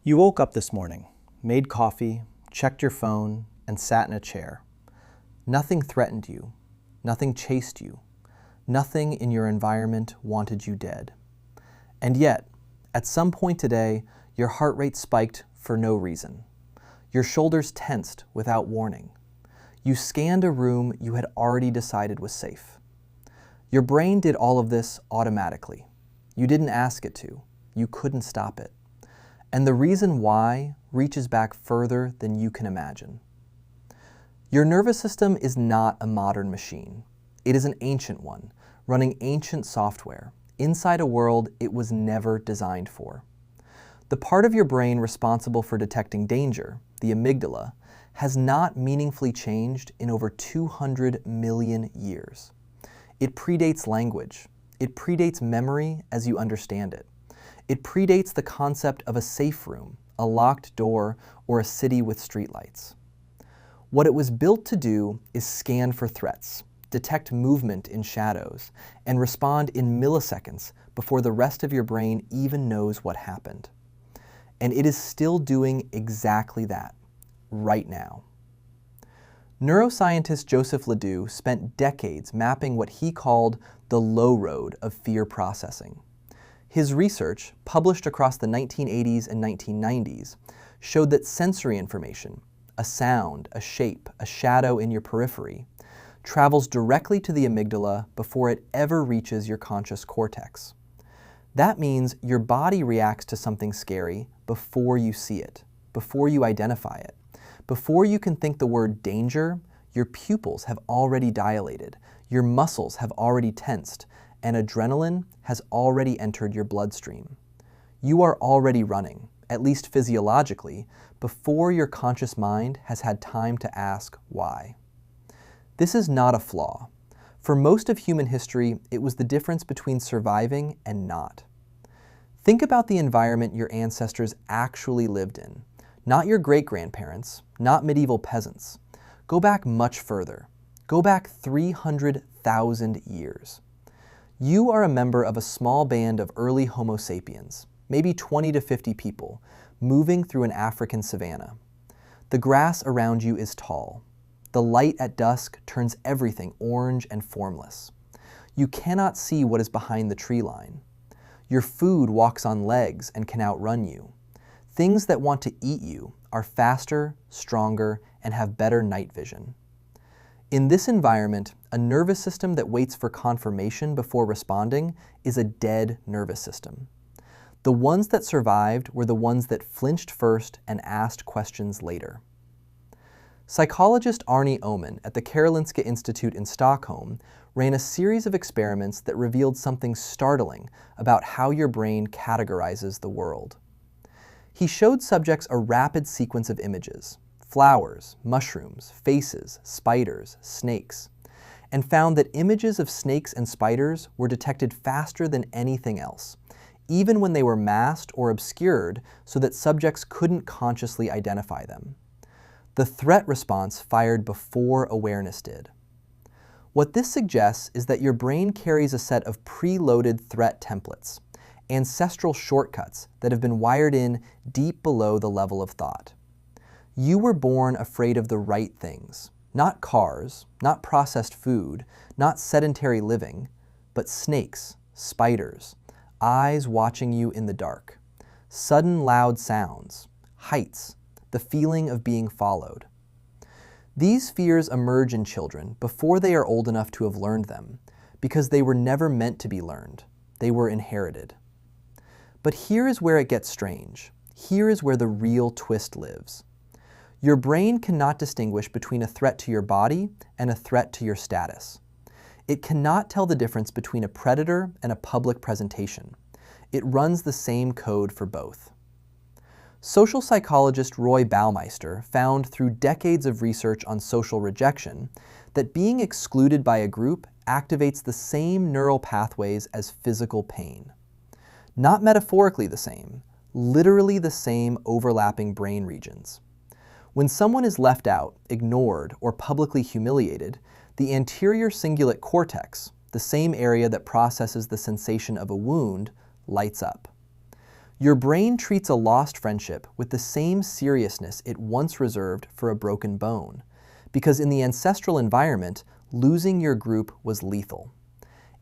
You woke up this morning, made coffee, checked your phone, and sat in a chair. Nothing threatened you. Nothing chased you. Nothing in your environment wanted you dead. And yet, at some point today, your heart rate spiked for no reason. Your shoulders tensed without warning. You scanned a room you had already decided was safe. Your brain did all of this automatically. You didn't ask it to. You couldn't stop it. And the reason why reaches back further than you can imagine. Your nervous system is not a modern machine. It is an ancient one, running ancient software, inside a world it was never designed for. The part of your brain responsible for detecting danger, the amygdala, has not meaningfully changed in over 200 million years. It predates language. It predates memory as you understand it. It predates the concept of a safe room, a locked door, or a city with streetlights. What it was built to do is scan for threats, detect movement in shadows, and respond in milliseconds before the rest of your brain even knows what happened. And it is still doing exactly that, right now. Neuroscientist Joseph Ledoux spent decades mapping what he called the low road of fear processing. His research, published across the 1980s and 1990s, showed that sensory information, a sound, a shape, a shadow in your periphery, travels directly to the amygdala before it ever reaches your conscious cortex. That means your body reacts to something scary before you see it, before you identify it. Before you can think the word danger, your pupils have already dilated, your muscles have already tensed, and adrenaline has already entered your bloodstream. You are already running, at least physiologically, before your conscious mind has had time to ask why. This is not a flaw. For most of human history, it was the difference between surviving and not. Think about the environment your ancestors actually lived in. Not your great-grandparents, not medieval peasants. Go back much further. Go back 300,000 years. You are a member of a small band of early Homo sapiens, maybe 20 to 50 people, moving through an African savanna. The grass around you is tall. The light at dusk turns everything orange and formless. You cannot see what is behind the tree line. Your food walks on legs and can outrun you. Things that want to eat you are faster, stronger, and have better night vision. In this environment, a nervous system that waits for confirmation before responding is a dead nervous system. The ones that survived were the ones that flinched first and asked questions later. Psychologist Arne Oman at the Karolinska Institute in Stockholm ran a series of experiments that revealed something startling about how your brain categorizes the world. He showed subjects a rapid sequence of images, flowers, mushrooms, faces, spiders, snakes, and found that images of snakes and spiders were detected faster than anything else, even when they were masked or obscured so that subjects couldn't consciously identify them. The threat response fired before awareness did. What this suggests is that your brain carries a set of preloaded threat templates, ancestral shortcuts that have been wired in deep below the level of thought. You were born afraid of the right things, not cars, not processed food, not sedentary living, but snakes, spiders, eyes watching you in the dark, sudden loud sounds, heights, the feeling of being followed. These fears emerge in children before they are old enough to have learned them, because they were never meant to be learned. They were inherited. But here is where it gets strange. Here is where the real twist lives. Your brain cannot distinguish between a threat to your body and a threat to your status. It cannot tell the difference between a predator and a public presentation. It runs the same code for both. Social psychologist Roy Baumeister found through decades of research on social rejection that being excluded by a group activates the same neural pathways as physical pain. Not metaphorically the same, literally the same overlapping brain regions. When someone is left out, ignored, or publicly humiliated, the anterior cingulate cortex, the same area that processes the sensation of a wound, lights up. Your brain treats a lost friendship with the same seriousness it once reserved for a broken bone, because in the ancestral environment, losing your group was lethal.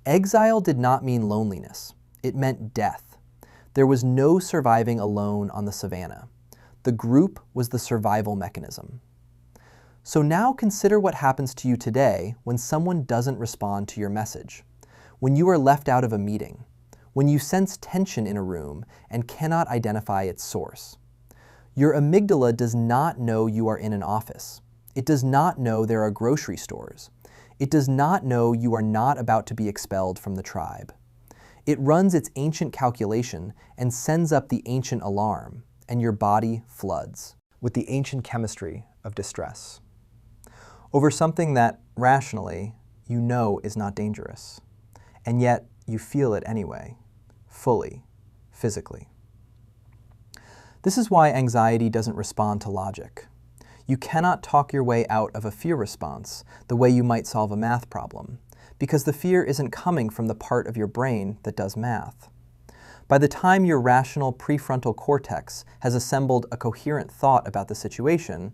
Exile did not mean loneliness. It meant death. There was no surviving alone on the savannah. The group was the survival mechanism. So now consider what happens to you today when someone doesn't respond to your message, when you are left out of a meeting, when you sense tension in a room and cannot identify its source. Your amygdala does not know you are in an office. It does not know there are grocery stores. It does not know you are not about to be expelled from the tribe. It runs its ancient calculation and sends up the ancient alarm, and your body floods with the ancient chemistry of distress over something that, rationally, you know is not dangerous, and yet you feel it anyway, fully, physically. This is why anxiety doesn't respond to logic. You cannot talk your way out of a fear response the way you might solve a math problem, because the fear isn't coming from the part of your brain that does math. By the time your rational prefrontal cortex has assembled a coherent thought about the situation,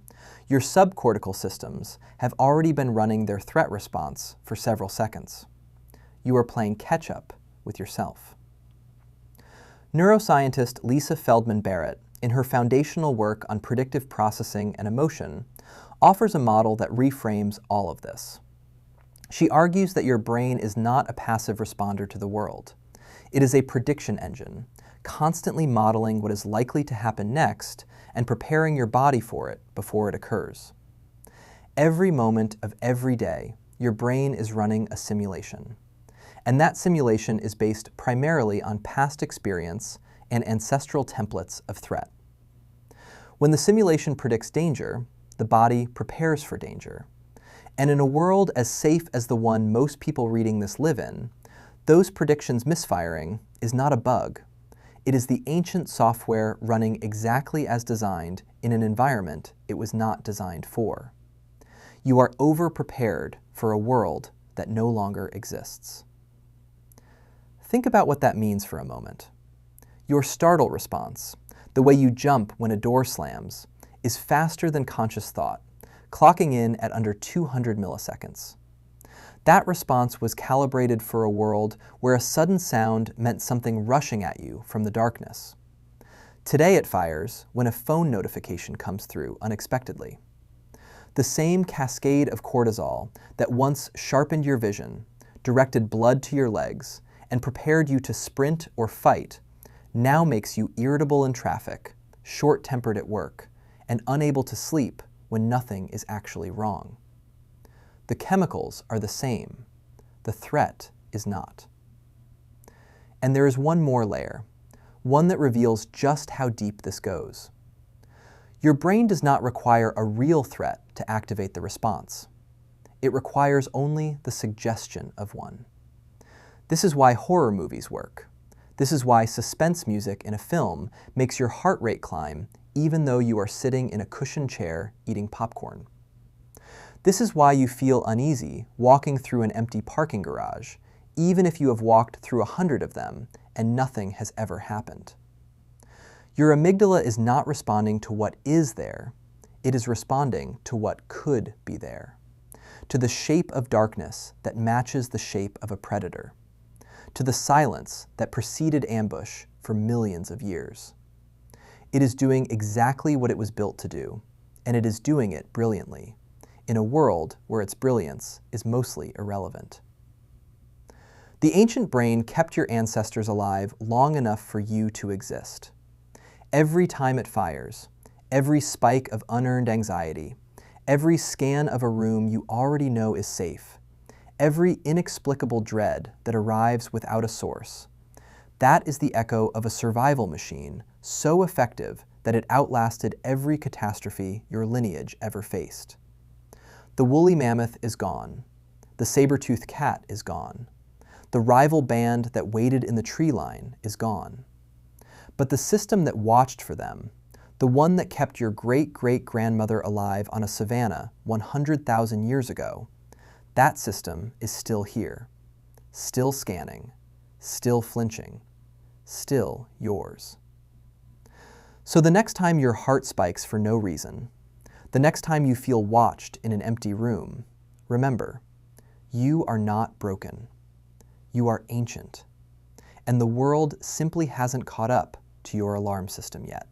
your subcortical systems have already been running their threat response for several seconds. You are playing catch-up with yourself. Neuroscientist Lisa Feldman Barrett, in her foundational work on predictive processing and emotion, offers a model that reframes all of this. She argues that your brain is not a passive responder to the world. It is a prediction engine, constantly modeling what is likely to happen next and preparing your body for it before it occurs. Every moment of every day, your brain is running a simulation. And that simulation is based primarily on past experience and ancestral templates of threat. When the simulation predicts danger, the body prepares for danger. And in a world as safe as the one most people reading this live in, those predictions misfiring is not a bug. It is the ancient software running exactly as designed in an environment it was not designed for. You are over-prepared for a world that no longer exists. Think about what that means for a moment. Your startle response, the way you jump when a door slams, is faster than conscious thought, clocking in at under 200 milliseconds. That response was calibrated for a world where a sudden sound meant something rushing at you from the darkness. Today it fires when a phone notification comes through unexpectedly. The same cascade of cortisol that once sharpened your vision, directed blood to your legs, and prepared you to sprint or fight, now makes you irritable in traffic, short-tempered at work, and unable to sleep when nothing is actually wrong. The chemicals are the same. The threat is not. And there is one more layer, one that reveals just how deep this goes. Your brain does not require a real threat to activate the response. It requires only the suggestion of one. This is why horror movies work. This is why suspense music in a film makes your heart rate climb even though you are sitting in a cushioned chair eating popcorn. This is why you feel uneasy walking through an empty parking garage, even if you have walked through 100 of them and nothing has ever happened. Your amygdala is not responding to what is there, it is responding to what could be there, to the shape of darkness that matches the shape of a predator, to the silence that preceded ambush for millions of years. It is doing exactly what it was built to do, and it is doing it brilliantly, in a world where its brilliance is mostly irrelevant. The ancient brain kept your ancestors alive long enough for you to exist. Every time it fires, every spike of unearned anxiety, every scan of a room you already know is safe, every inexplicable dread that arrives without a source, that is the echo of a survival machine so effective that it outlasted every catastrophe your lineage ever faced. The woolly mammoth is gone. The saber-toothed cat is gone. The rival band that waited in the tree line is gone. But the system that watched for them, the one that kept your great-great-grandmother alive on a savanna 100,000 years ago, that system is still here, still scanning, still flinching, still yours. So the next time your heart spikes for no reason, the next time you feel watched in an empty room, remember, you are not broken. You are ancient. And the world simply hasn't caught up to your alarm system yet.